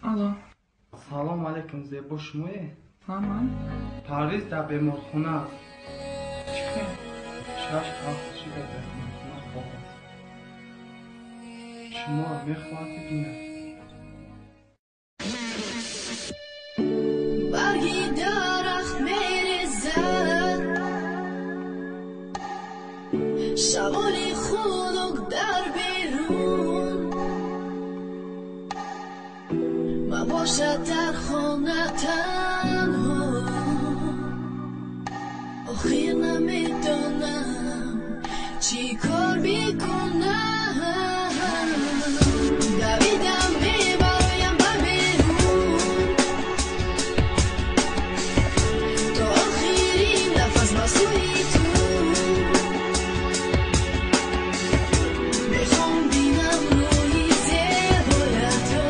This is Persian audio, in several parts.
الو سلام علیکم زیبا شمایی؟ من پرویز در بیمارخونه است. چی؟ 6-7 شده در بیمارخونه خواب است. شما میخواهد ببینید. برگی درخت میریزد شبانی خنک در بیرون مباشد در خانه تنها آخر نمیدانم چی کار میکنم دویدم میبرایم بر بیرون تا آخرین نفس با سوی تو میخوام بینم روی زیبایت رو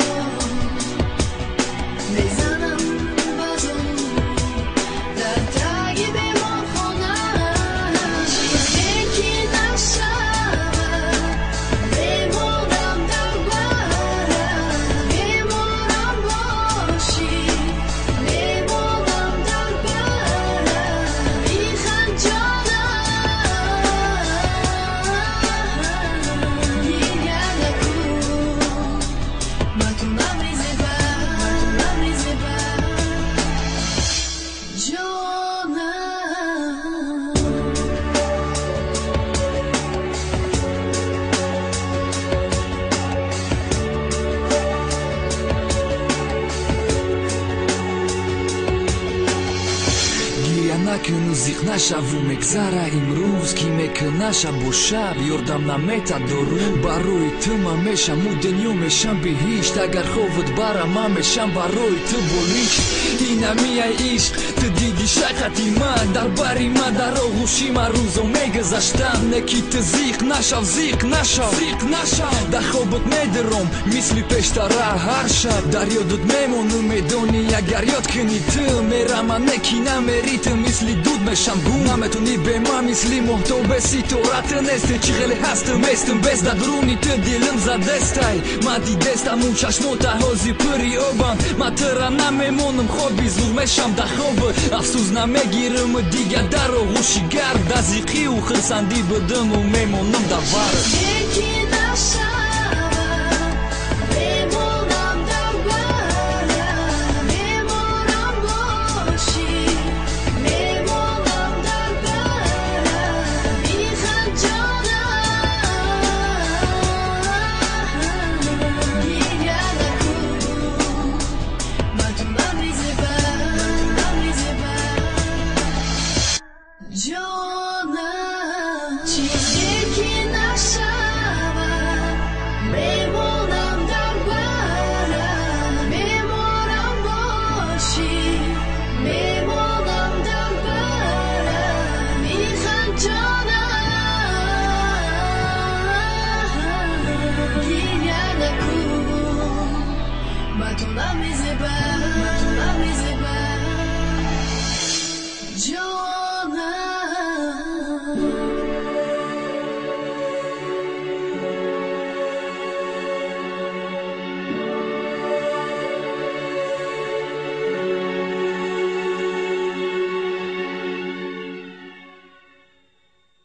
میزنم بازم در تگ بیمارخانه چیزی که نشود میمونم در برم میمونم باشی میمونم در برم بیخند جانم گریه نکن من تو نمیزه بر جانم گریه نکن و زیق نشو و مگذره امروز کی میکنه شب و شب یردم نمیتا درون برای تو من میشم و دنیا میشم بهشت اگر خوفت برم من میشم برای تو بلیش اینمی ای عشق تو دیدی شقتی من در بری من در آغوشی من روزو میگذشتم نکی تو زیق نشو در خوابت میدرم مثل پیشتره هر شب در یادت میمونم میدونی اگر یاد کنی تو میرم نکی نمیری تو مثل دود میشم گم نمیتونی به من مثل محتوب سیطورت نیستی چی خیلی هستم میستم بس در درونی تو دیلم زدستای من دیدستم اون چشمو تهازی پری آبم من ترم نمیمونم خوابی زور میشم در خواب افسوس نمیگیرم دیگه در آغوشی گرد دزیقی و خرسندی بدم و میمونم در ورد یکی نشود میمونم در برم میمونم باشی میمونم در برم بیخند جانم گریه نکن من تو نمیزه بر جانم چیزی که نشود میمونم در برم میمونم باشی میمونم در برم بیخند جانم گریه نکن من تو نمیزه بر